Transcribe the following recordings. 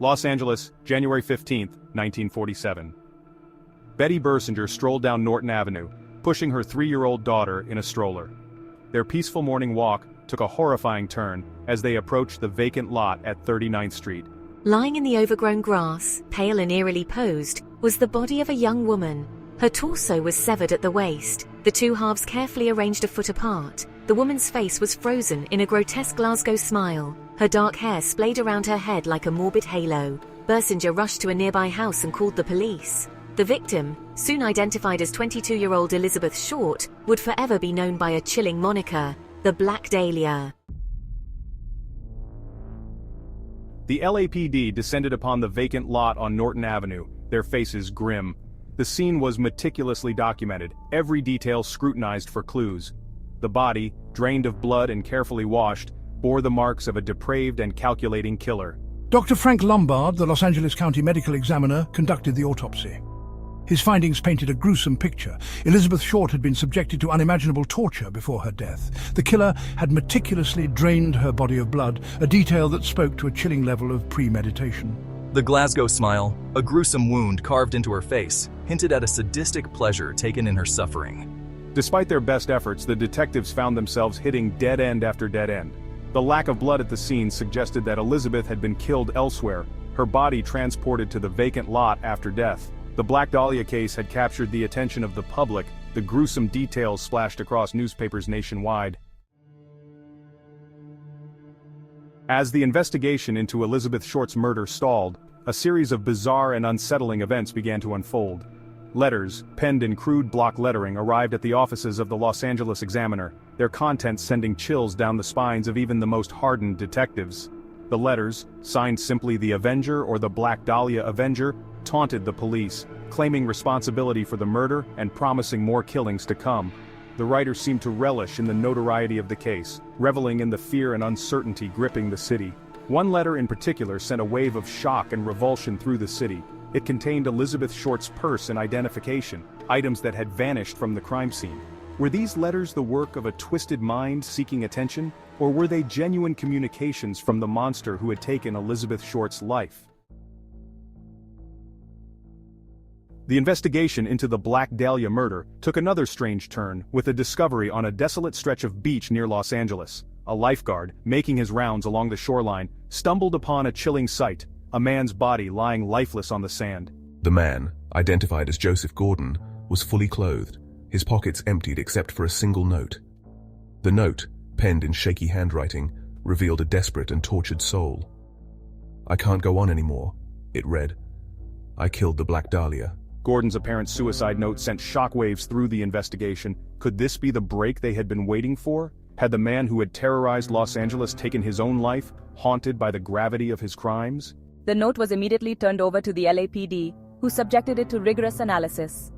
Los Angeles, January 15, 1947. Betty Bersinger strolled down Norton Avenue, pushing her 3-year-old daughter in a stroller. Their peaceful morning walk took a horrifying turn as they approached the vacant lot at 39th Street. Lying in the overgrown grass, pale and eerily posed, was the body of a young woman. Her torso was severed at the waist, the two halves carefully arranged a foot apart. The woman's face was frozen in a grotesque Glasgow smile, her dark hair splayed around her head like a morbid halo. Bersinger rushed to a nearby house and called the police. The victim, soon identified as 22-year-old Elizabeth Short, would forever be known by a chilling moniker, the Black Dahlia. The LAPD descended upon the vacant lot on Norton Avenue, their faces grim. The scene was meticulously documented, every detail scrutinized for clues. The body, drained of blood and carefully washed, bore the marks of a depraved and calculating killer. Dr. Frank Lombard, the Los Angeles County Medical Examiner, conducted the autopsy. His findings painted a gruesome picture. Elizabeth Short had been subjected to unimaginable torture before her death. The killer had meticulously drained her body of blood, a detail that spoke to a chilling level of premeditation. The Glasgow smile, a gruesome wound carved into her face, hinted at a sadistic pleasure taken in her suffering. Despite their best efforts, the detectives found themselves hitting dead end after dead end. The lack of blood at the scene suggested that Elizabeth had been killed elsewhere, her body transported to the vacant lot after death. The Black Dahlia case had captured the attention of the public, the gruesome details splashed across newspapers nationwide. As the investigation into Elizabeth Short's murder stalled, a series of bizarre and unsettling events began to unfold. Letters, penned in crude block lettering, arrived at the offices of the Los Angeles Examiner, their contents sending chills down the spines of even the most hardened detectives. The letters, signed simply the Avenger or the Black Dahlia Avenger, taunted the police, claiming responsibility for the murder and promising more killings to come. The writers seemed to relish in the notoriety of the case, reveling in the fear and uncertainty gripping the city. One letter in particular sent a wave of shock and revulsion through the city. It contained Elizabeth Short's purse and identification, items that had vanished from the crime scene. Were these letters the work of a twisted mind seeking attention, or were they genuine communications from the monster who had taken Elizabeth Short's life? The investigation into the Black Dahlia murder took another strange turn with a discovery on a desolate stretch of beach near Los Angeles. A lifeguard, making his rounds along the shoreline, stumbled upon a chilling sight, a man's body lying lifeless on the sand. The man, identified as Joseph Gordon, was fully clothed, his pockets emptied except for a single note. The note, penned in shaky handwriting, revealed a desperate and tortured soul. "I can't go on anymore," it read. "I killed the Black Dahlia." Gordon's apparent suicide note sent shockwaves through the investigation. Could this be the break they had been waiting for? Had the man who had terrorized Los Angeles taken his own life, haunted by the gravity of his crimes? The note was immediately turned over to the LAPD, who subjected it to rigorous analysis.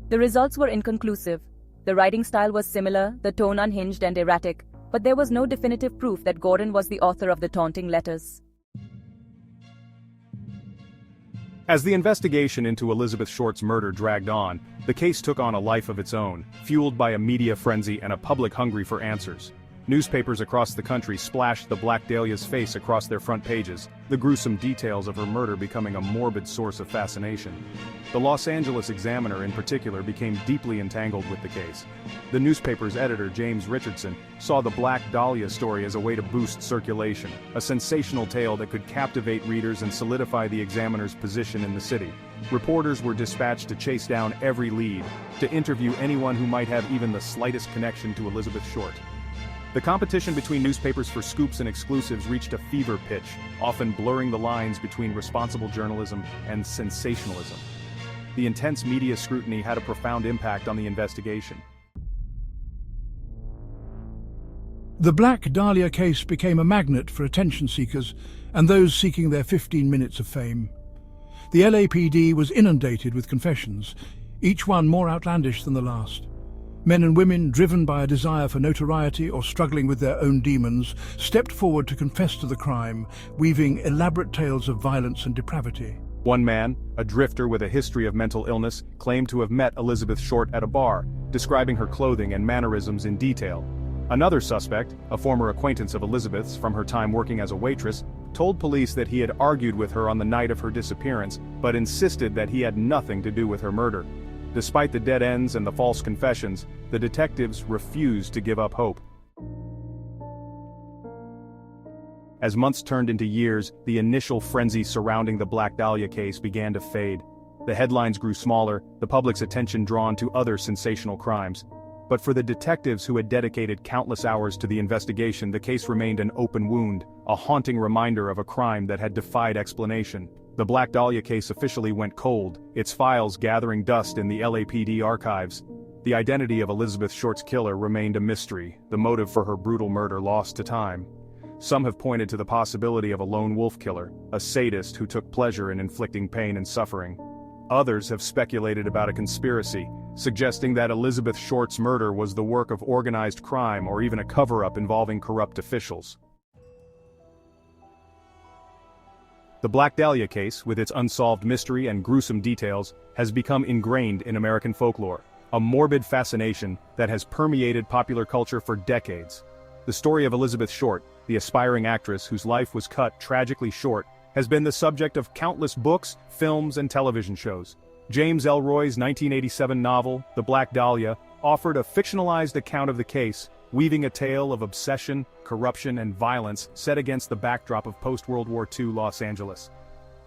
The results were inconclusive. The writing style was similar, the tone unhinged and erratic, but there was no definitive proof that Gordon was the author of the taunting letters. As the investigation into Elizabeth Short's murder dragged on, the case took on a life of its own, fueled by a media frenzy and a public hungry for answers. Newspapers across the country splashed the Black Dahlia's face across their front pages, the gruesome details of her murder becoming a morbid source of fascination. The Los Angeles Examiner in particular became deeply entangled with the case. The newspaper's editor, James Richardson, saw the Black Dahlia story as a way to boost circulation, a sensational tale that could captivate readers and solidify the Examiner's position in the city. Reporters were dispatched to chase down every lead, to interview anyone who might have even the slightest connection to Elizabeth Short. The competition between newspapers for scoops and exclusives reached a fever pitch, often blurring the lines between responsible journalism and sensationalism. The intense media scrutiny had a profound impact on the investigation. The Black Dahlia case became a magnet for attention seekers and those seeking their 15 minutes of fame. The LAPD was inundated with confessions, each one more outlandish than the last. Men and women, driven by a desire for notoriety or struggling with their own demons, stepped forward to confess to the crime, weaving elaborate tales of violence and depravity. One man, a drifter with a history of mental illness, claimed to have met Elizabeth Short at a bar, describing her clothing and mannerisms in detail. Another suspect, a former acquaintance of Elizabeth's from her time working as a waitress, told police that he had argued with her on the night of her disappearance, but insisted that he had nothing to do with her murder. Despite the dead ends and the false confessions, the detectives refused to give up hope. As months turned into years, the initial frenzy surrounding the Black Dahlia case began to fade. The headlines grew smaller, the public's attention drawn to other sensational crimes. But for the detectives who had dedicated countless hours to the investigation, the case remained an open wound, a haunting reminder of a crime that had defied explanation. The Black Dahlia case officially went cold, its files gathering dust in the LAPD archives. The identity of Elizabeth Short's killer remained a mystery, the motive for her brutal murder lost to time. Some have pointed to the possibility of a lone wolf killer, a sadist who took pleasure in inflicting pain and suffering. Others have speculated about a conspiracy, suggesting that Elizabeth Short's murder was the work of organized crime or even a cover-up involving corrupt officials. The Black Dahlia case, with its unsolved mystery and gruesome details, has become ingrained in American folklore, a morbid fascination that has permeated popular culture for decades. The story of Elizabeth Short, the aspiring actress whose life was cut tragically short, has been the subject of countless books, films, and television shows. James Ellroy's 1987 novel, The Black Dahlia, offered a fictionalized account of the case, weaving a tale of obsession, corruption, and violence set against the backdrop of post-World War II Los Angeles.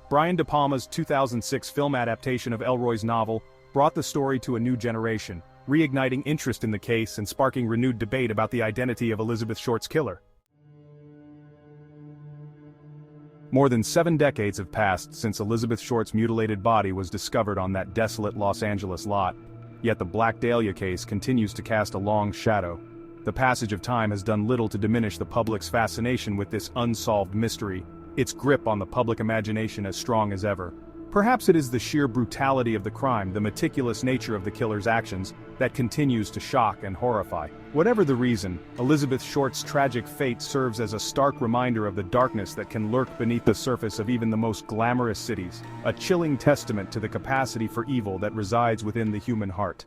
Brian De Palma's 2006 film adaptation of Ellroy's novel brought the story to a new generation, reigniting interest in the case and sparking renewed debate about the identity of Elizabeth Short's killer. More than 7 decades have passed since Elizabeth Short's mutilated body was discovered on that desolate Los Angeles lot, yet the Black Dahlia case continues to cast a long shadow. The passage of time has done little to diminish the public's fascination with this unsolved mystery, its grip on the public imagination as strong as ever. Perhaps it is the sheer brutality of the crime, the meticulous nature of the killer's actions, that continues to shock and horrify. Whatever the reason, Elizabeth Short's tragic fate serves as a stark reminder of the darkness that can lurk beneath the surface of even the most glamorous cities, a chilling testament to the capacity for evil that resides within the human heart.